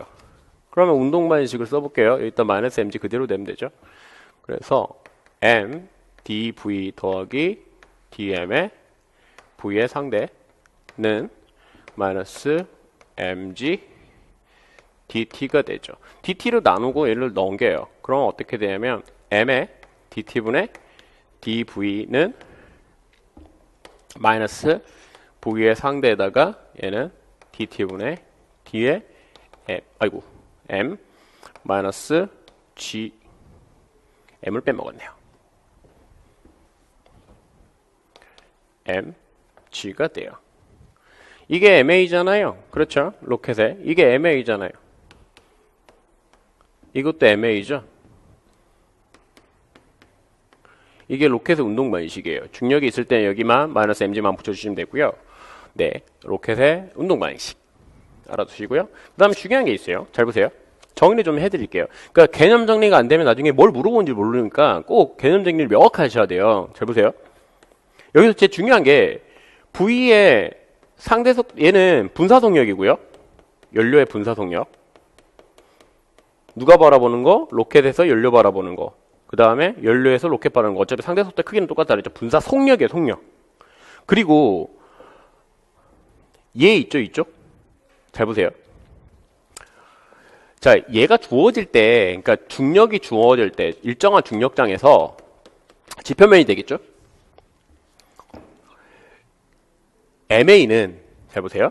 그러면 운동 방식을 써볼게요. 일단 마이너스 mg 그대로 되면 되죠. 그래서 m dv 더하기 dm의 v의 상대는 마이너스 mg dt가 되죠. dt로 나누고 얘를 넘겨요. 그럼 어떻게 되냐면 m의 dt분의 dv는 마이너스 v의 상대에다가 얘는 dt분의 d의 m 마이너스 g m을 빼먹었네요. m g가 돼요. 이게 ma잖아요. 그렇죠? 로켓에 이게 ma잖아요. 이것도 ma죠. 이게 로켓의 운동 방식이에요. 중력이 있을 때 여기만 마이너스 mg만 붙여주시면 되고요. 네, 로켓의 운동 방식 알아두시고요. 그 다음에 중요한 게 있어요. 잘 보세요. 정리 좀 해드릴게요. 그러니까 개념 정리가 안 되면 나중에 뭘 물어보는지 모르니까 꼭 개념 정리를 명확하게 하셔야 돼요. 잘 보세요. 여기서 제일 중요한 게 V의 상대속 얘는 분사속력이고요. 연료의 분사속력. 누가 바라보는 거? 로켓에서 연료 바라보는 거. 그 다음에 연료에서 로켓 바라보는 거. 어차피 상대속도 크기는 똑같다 그랬죠. 분사속력이에요. 속력. 그리고 얘 있죠. 이쪽. 잘 보세요. 자, 얘가 주어질 때, 그러니까 중력이 주어질 때 일정한 중력장에서 지표면이 되겠죠? MA는 잘 보세요.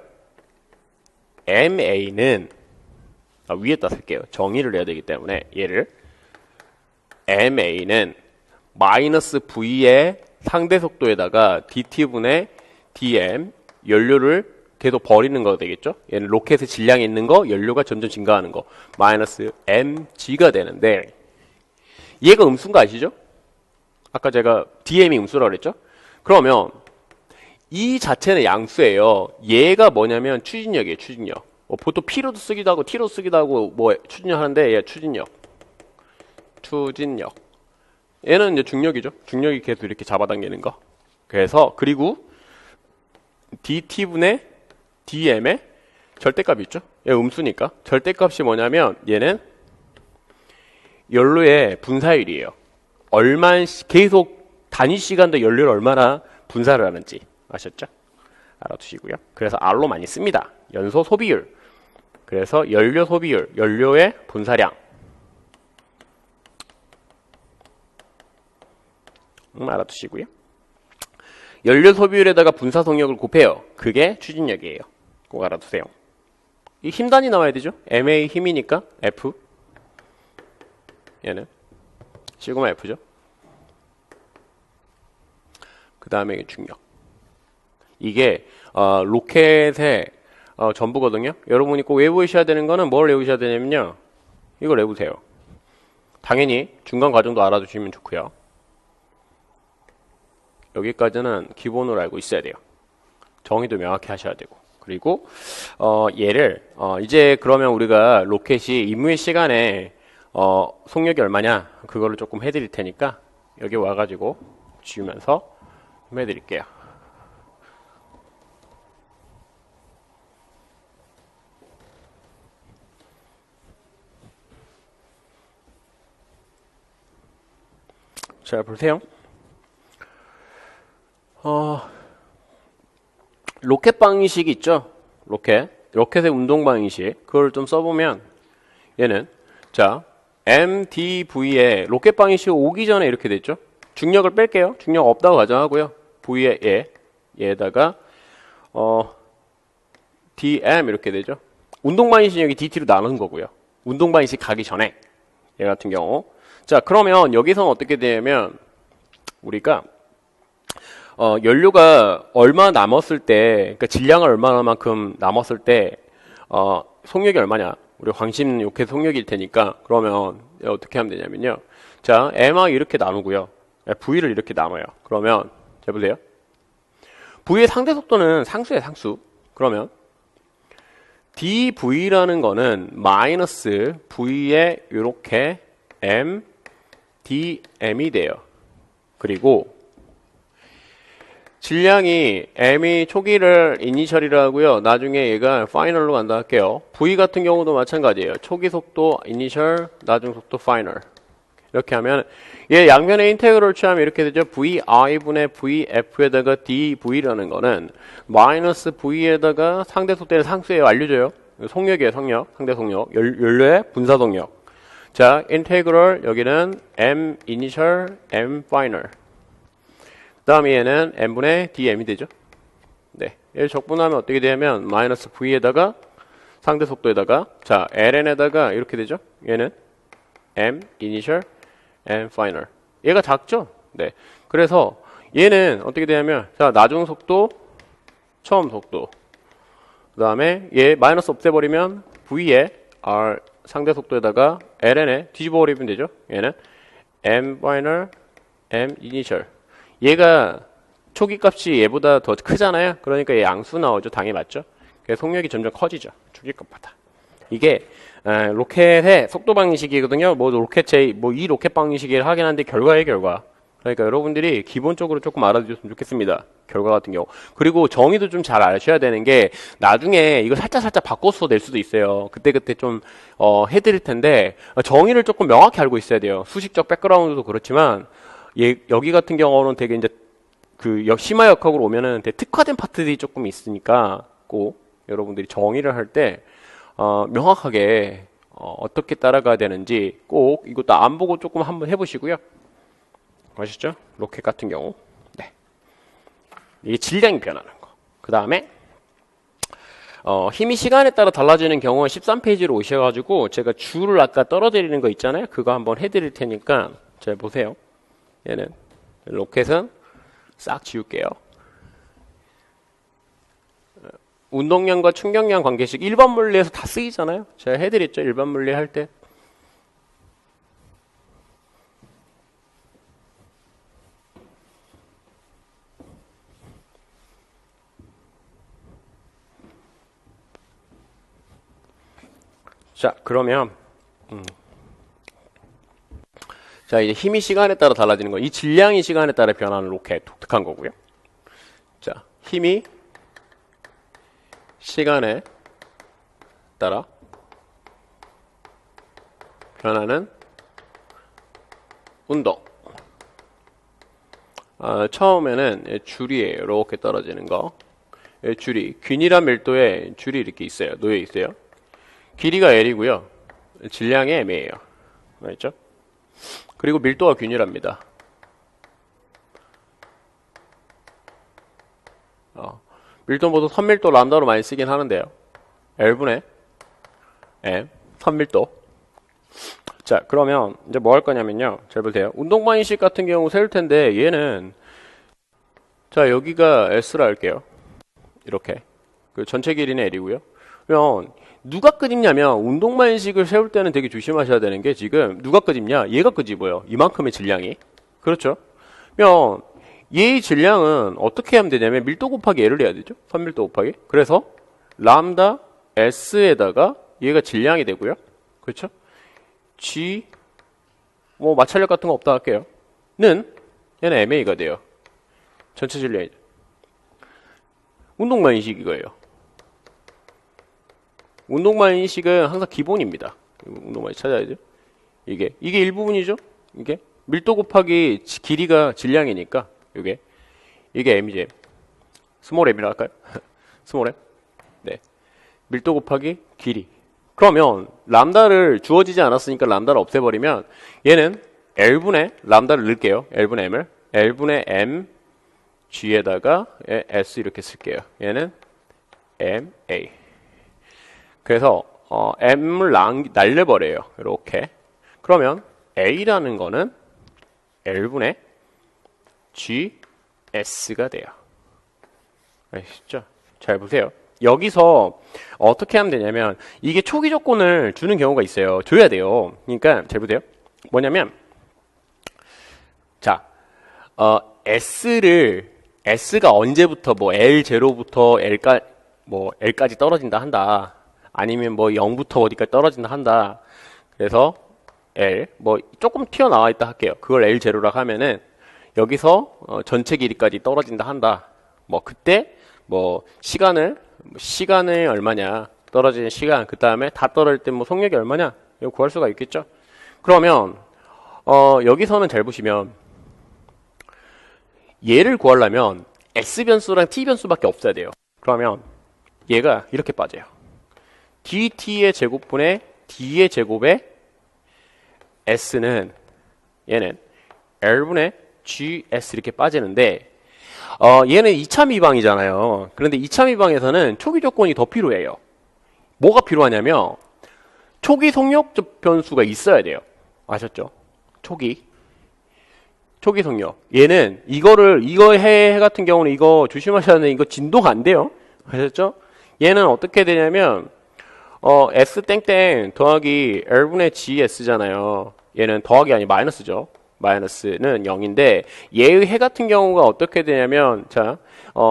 MA는 위에다 쓸게요. 정의를 해야 되기 때문에 얘를 MA는 마이너스 V의 상대 속도에다가 dt분의 dm 연료를 계속 버리는 거 되겠죠? 얘는 로켓의 질량이 있는 거, 연료가 점점 증가하는 거. 마이너스 mg가 되는데 얘가 음수인 거 아시죠? 아까 제가 dm이 음수라고 그랬죠? 그러면 이 자체는 양수예요. 얘가 뭐냐면 추진력이에요. 추진력. 보통 P로도 쓰기도 하고 T로도 쓰기도 하고 뭐 추진력 하는데 얘 추진력. 추진력. 얘는 이제 중력이죠. 중력이 계속 이렇게 잡아당기는 거. 그래서 그리고 dt분의 dm의 절대값이 있죠. 얘 음수니까. 절대값이 뭐냐면 얘는 연료의 분사율이에요. 계속 단위 시간도 연료를 얼마나 분사를 하는지 아셨죠? 알아두시고요. 그래서 R로 많이 씁니다. 연소 소비율. 그래서 연료 소비율, 연료의 분사량. 알아두시고요. 연료 소비율에다가 분사 속력을 곱해요. 그게 추진력이에요. 꼭 알아두세요. 이 힘 단위 나와야 되죠? MA 힘이니까 F. 얘는 시그마 F죠. 그 다음에 중력. 이게 로켓의 전부거든요. 여러분이 꼭 외우셔야 되는 거는 뭘 외우셔야 되냐면요. 이걸 외우세요. 당연히 중간 과정도 알아두시면 좋고요. 여기까지는 기본으로 알고 있어야 돼요. 정의도 명확히 하셔야 되고. 그리고 얘를 이제 그러면 우리가 로켓이 임무의 시간에 속력이 얼마냐 그거를 조금 해드릴 테니까 여기 와가지고 지우면서 해드릴게요. 자, 보세요. 로켓 방식이 있죠? 로켓의 운동 방식. 그걸 좀 써보면, 얘는, 자, MDV에 로켓 방식이 오기 전에 이렇게 됐죠? 중력을 뺄게요. 중력 없다고 가정하고요. V에 얘에다가, DM 이렇게 되죠? 운동 방식이 여기 DT로 나눈 거고요. 운동 방식 가기 전에. 얘 같은 경우. 자, 그러면 여기서는 어떻게 되냐면, 우리가, 연료가 얼마 남았을 때, 그러니까 질량을 얼마만큼 남았을 때, 속력이 얼마냐. 우리 광심 로켓 속력일 테니까, 그러면 어떻게 하면 되냐면요. 자, M하고 이렇게 나누고요. V를 이렇게 나눠요. 그러면, 자, 보세요. V의 상대 속도는 상수예요, 상수. 그러면, dV라는 거는 마이너스 V에 이렇게 M, dm이 돼요. 그리고, 질량이 M이 초기를 이니셜이라 하고요. 나중에 얘가 파이널로 간다 할게요. V 같은 경우도 마찬가지예요. 초기 속도 이니셜, 나중 속도 파이널. 이렇게 하면 얘 양변의 인테그럴 취하면 이렇게 되죠. VI분의 VF에다가 DV라는 거는 마이너스 V에다가 상대 속도는 상수예요. 알려줘요. 속력이에요. 속력. 상대 속력. 연료의 분사 속력. 자, 인테그럴 여기는 M 이니셜 M 파이널. 다음에 얘는 M분의 DM이 되죠. 네. 얘를 적분하면 어떻게 되냐면 마이너스 V에다가 상대 속도에다가 자, ln에다가 이렇게 되죠. 얘는 M 이니셜 M 파이널. 얘가 작죠? 네. 그래서 얘는 어떻게 되냐면 자, 나중 속도, 처음 속도. 그다음에 얘 마이너스 없애버리면 V에 R 상대 속도에다가 ln에 뒤집어 버리면 되죠. 얘는 M 파이널 M 이니셜. 얘가 초기 값이 얘보다 더 크잖아요. 그러니까 얘 양수 나오죠. 당연히 맞죠? 그래서 속력이 점점 커지죠. 초기 값보다. 이게 로켓의 속도 방식이거든요. 뭐 로켓 이 로켓 방식을 하긴 한데 결과의 결과. 그러니까 여러분들이 기본적으로 조금 알아두셨으면 좋겠습니다. 결과 같은 경우. 그리고 정의도 좀 잘 아셔야 되는 게 나중에 이거 살짝 바꿔서 낼 수도 있어요. 그때 좀 해드릴 텐데 정의를 조금 명확히 알고 있어야 돼요. 수식적 백그라운드도 그렇지만 여기 같은 경우는 되게 이제 심화 역학으로 오면은 되게 특화된 파트들이 조금 있으니까 꼭 여러분들이 정의를 할 때 명확하게 어떻게 따라가야 되는지 꼭 이것도 안 보고 조금 한번 해보시고요. 아시죠? 로켓 같은 경우. 네. 이게 질량이 변하는 거. 그 다음에 힘이 시간에 따라 달라지는 경우는 13페이지로 오셔가지고 제가 줄을 아까 떨어뜨리는 거 있잖아요. 그거 한번 해드릴 테니까 잘 보세요. 얘는 로켓은 싹 지울게요. 운동량과 충격량 관계식 일반 물리에서 다 쓰이잖아요. 제가 해드렸죠. 일반 물리 할 때. 자, 그러면 자, 이제 힘이 시간에 따라 달라지는 거. 이 질량이 시간에 따라 변하는 로켓 독특한 거고요. 자, 힘이 시간에 따라 변하는 운동. 처음에는 줄이에요. 이렇게 떨어지는 거. 줄이 균일한 밀도에 줄이 이렇게 있어요. 놓여 있어요. 길이가 L이고요. 질량이 M이에요. 알죠? 그리고 밀도가 균일합니다. 밀도 모두 선밀도 람다로 많이 쓰긴 하는데요. L분의 M, 선밀도. 자, 그러면 이제 뭐 할 거냐면요. 잘 보세요. 운동방식식 같은 경우 세울 텐데 얘는 자, 여기가 S라 할게요. 이렇게. 그 전체 길이는 L이고요. 그러면 누가 끄집냐면 운동방식을 세울 때는 되게 조심하셔야 되는 게 지금 누가 끄집냐? 얘가 끄집어요. 이만큼의 질량이. 그렇죠? 그러면 얘의 질량은 어떻게 하면 되냐면 밀도 곱하기 L을 해야 되죠. 선밀도 곱하기. 그래서 람다 S에다가 얘가 질량이 되고요. 그렇죠? G 뭐 마찰력 같은 거 없다 할게요. 는 얘는 MA가 돼요. 전체 질량이죠. 운동만 인식 이거예요. 운동만 인식은 항상 기본입니다. 운동만 찾아야죠. 이게 일부분이죠. 이게 밀도 곱하기 길이가 질량이니까 이게 M이지. M. 스몰 M이라 할까요? 스몰 M. 네. 밀도 곱하기 길이. 그러면 람다를 주어지지 않았으니까 람다를 없애버리면 얘는 L분의 람다를 넣을게요. L분의 M을. L분의 M G에다가 S 이렇게 쓸게요. 얘는 MA. 그래서 M을 날려버려요. 이렇게. 그러면 A라는 거는 L분의 GS가 돼요. 아시죠? 잘 보세요. 여기서 어떻게 하면 되냐면 이게 초기 조건을 주는 경우가 있어요. 줘야 돼요. 그러니까 잘 보세요. 뭐냐면 자, S가 언제부터 뭐 L0부터 L까지 떨어진다 한다. 아니면 뭐 0부터 어디까지 떨어진다 한다. 그래서 L 뭐 조금 튀어나와 있다 할게요. 그걸 L0라고 하면은 여기서 전체 길이까지 떨어진다 한다. 뭐 그때 뭐 시간을 얼마냐, 떨어지는 시간, 그 다음에 다 떨어질 때 뭐 속력이 얼마냐 이거 구할 수가 있겠죠. 그러면 여기서는 잘 보시면 얘를 구하려면 S 변수랑 T 변수밖에 없어야 돼요. 그러면 얘가 이렇게 빠져요. DT의 제곱분의 D의 제곱에 S는 얘는 L분의 GS 이렇게 빠지는데 얘는 2차 미방이잖아요. 그런데 2차 미방에서는 초기 조건이 더 필요해요. 뭐가 필요하냐면 초기 속력 변수가 있어야 돼요. 아셨죠? 초기 속력. 얘는 이거 해 같은 경우는 이거 조심하셔야 되는 이거 진도가 안 돼요. 아셨죠? 얘는 어떻게 되냐면 S 땡땡 더하기 L분의 GS잖아요. 얘는 더하기 아니 마이너스죠. 마이너스는 0인데 얘의 해 같은 경우가 어떻게 되냐면 자,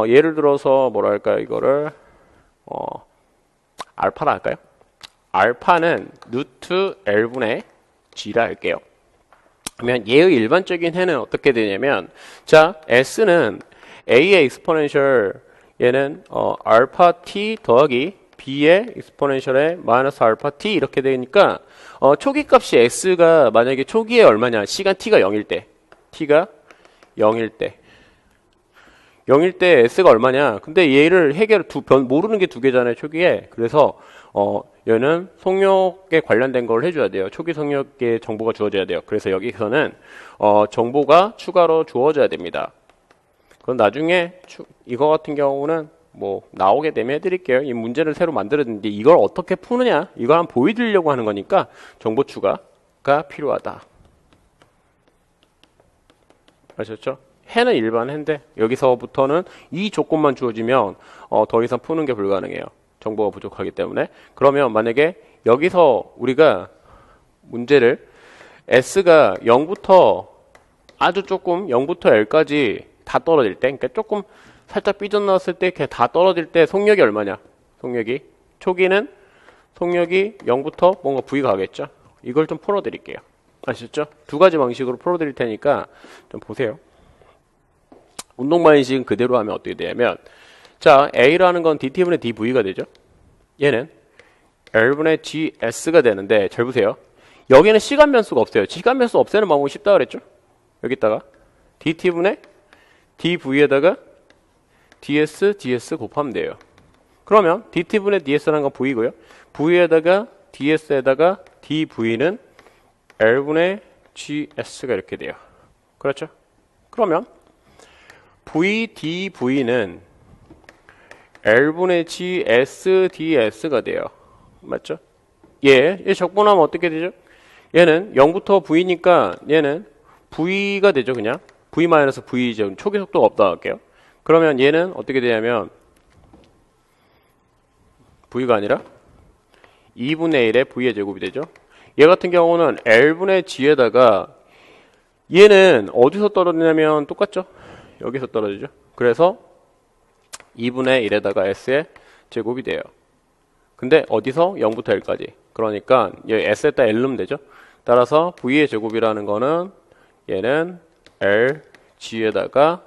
예를 들어서 뭐랄까 이거를 알파라 할까요? 알파는 루트 L분의 G라 할게요. 그러면 얘의 일반적인 해는 어떻게 되냐면 자, S는 A의 익스포넨셜 얘는 알파 T 더하기 B의 익스포넨셜에 마이너스 알파 T 이렇게 되니까 초기 값이 S가 만약에 초기에 얼마냐 시간 T가 0일 때 T가 0일 때 S가 얼마냐 근데 얘를 모르는 게 두 개잖아요 초기에 그래서 얘는 속력에 관련된 걸 해줘야 돼요. 초기 속력의 정보가 주어져야 돼요. 그래서 여기서는 정보가 추가로 주어져야 됩니다. 그건 나중에 이거 같은 경우는 뭐 나오게 되면 해드릴게요. 이 문제를 새로 만들었는데 이걸 어떻게 푸느냐 이걸 한번 보여드리려고 하는 거니까 정보 추가가 필요하다. 아셨죠? 해는 일반 해인데 여기서부터는 이 조건만 주어지면 더 이상 푸는 게 불가능해요. 정보가 부족하기 때문에. 그러면 만약에 여기서 우리가 문제를 S가 0부터 아주 조금 0부터 L까지 다 떨어질 때 그러니까 조금 살짝 삐져나왔을 때 그냥 다 떨어질 때 속력이 얼마냐? 속력이 초기는 속력이 0부터 뭔가 V가 가겠죠? 이걸 좀 풀어드릴게요. 아셨죠? 두 가지 방식으로 풀어드릴 테니까 좀 보세요. 운동 방식은 그대로 하면 어떻게 되냐면 자, A라는 건 DT분의 DV가 되죠? 얘는 L분의 GS가 되는데 잘 보세요. 여기는 시간 변수가 없어요. 시간 변수 없애는 방법이 쉽다 그랬죠? 여기다가 DT분의 DV에다가 DS 곱하면 돼요. 그러면 DT분의 DS라는 건 V고요. V에다가 DS에다가 DV는 L분의 GS가 이렇게 돼요. 그렇죠? 그러면 VDV는 L분의 GS DS가 돼요. 맞죠? 얘 적분하면 어떻게 되죠? 얘는 0부터 V니까 얘는 V가 되죠, 그냥. V-V죠. 초기 속도가 없다 할게요. 그러면 얘는 어떻게 되냐면 V가 아니라 2분의 1의 V의 제곱이 되죠. 얘 같은 경우는 L분의 G에다가 얘는 어디서 떨어지냐면 똑같죠? 여기서 떨어지죠. 그래서 2분의 1에다가 S의 제곱이 돼요. 근데 어디서? 0부터 L까지. 그러니까 여기 S에다 L 넣으면 되죠. 따라서 V의 제곱이라는 거는 얘는 L, G에다가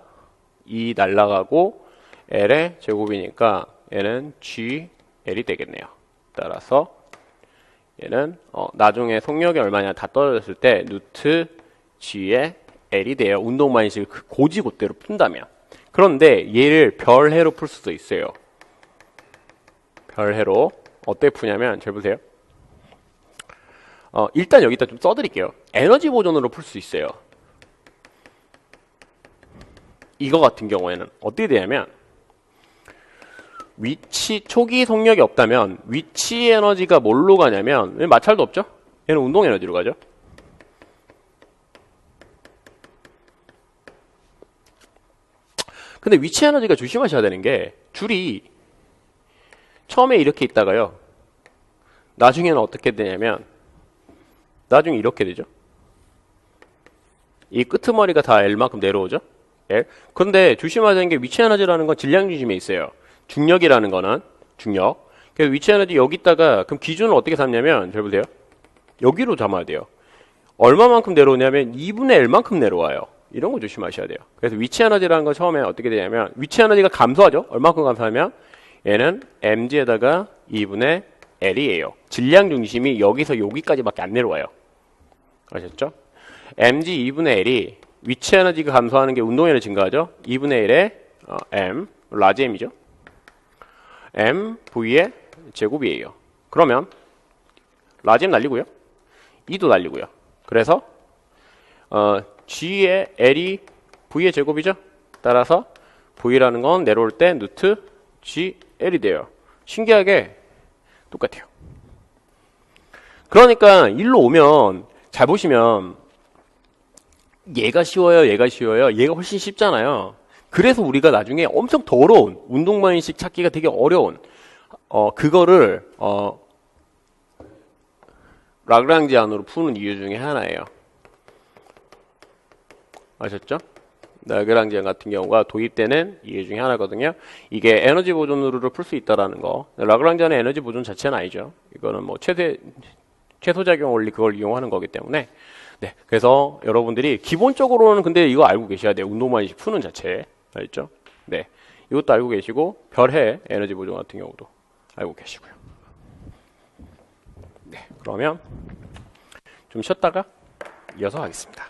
2 날라가고 L의 제곱이니까 얘는 G, L이 되겠네요. 따라서 얘는 나중에 속력이 얼마냐 다 떨어졌을 때 루트 G의 L이 돼요. 운동만식 고지고대로 푼다면. 그런데 얘를 별해로 풀 수도 있어요. 별해로 어떻게 푸냐면 잘 보세요. 일단 여기다 좀 써드릴게요. 에너지 보존으로 풀 수 있어요. 이거 같은 경우에는 어떻게 되냐면 초기 속력이 없다면 위치 에너지가 뭘로 가냐면 마찰도 없죠? 얘는 운동 에너지로 가죠. 근데 위치 에너지가 조심하셔야 되는 게 줄이 처음에 이렇게 있다가요. 나중에는 어떻게 되냐면 나중에 이렇게 되죠. 이 끄트머리가 다 L만큼 내려오죠. L. 그런데 조심해야 되는 게 위치 에너지라는 건 질량 중심에 있어요. 중력이라는 거는 중력. 그래서 위치 에너지 여기다가 그럼 기준을 어떻게 삼냐면 잘 보세요. 여기로 잡아야 돼요. 얼마만큼 내려오냐면 2분의 L만큼 내려와요. 이런 거 조심하셔야 돼요. 그래서 위치 에너지라는 건 처음에 어떻게 되냐면 위치 에너지가 감소하죠. 얼마큼 감소하면 얘는 mg에다가 2분의 L이에요. 질량 중심이 여기서 여기까지밖에 안 내려와요. 아셨죠? mg 2분의 l이 위치 에너지가 감소하는 게 운동 에너지 증가하죠. 2분의 1의 m, 라지 m이죠. m v의 제곱이에요. 그러면 라지 m 날리고요. 2도 날리고요. 그래서 g의 l이 v의 제곱이죠. 따라서 v라는 건 내려올 때 루트 gl이 돼요. 신기하게 똑같아요. 그러니까 일로 오면 잘 보시면 얘가 쉬워요, 얘가 쉬워요. 얘가 훨씬 쉽잖아요. 그래서 우리가 나중에 엄청 더러운 운동방식 찾기가 되게 어려운 그거를 라그랑지안으로 푸는 이유 중에 하나예요. 아셨죠? 라그랑지안 같은 경우가 도입되는 이유 중에 하나거든요. 이게 에너지 보존으로 풀 수 있다라는 거. 라그랑지안의 에너지 보존 자체는 아니죠. 이거는 뭐 최소작용 원리 그걸 이용하는 거기 때문에. 네. 그래서 여러분들이 기본적으로는 근데 이거 알고 계셔야 돼요. 운동방식 푸는 자체. 알죠? 네. 이것도 알고 계시고 별해 에너지 보존 같은 경우도 알고 계시고요. 네. 그러면 좀 쉬었다가 이어서 하겠습니다.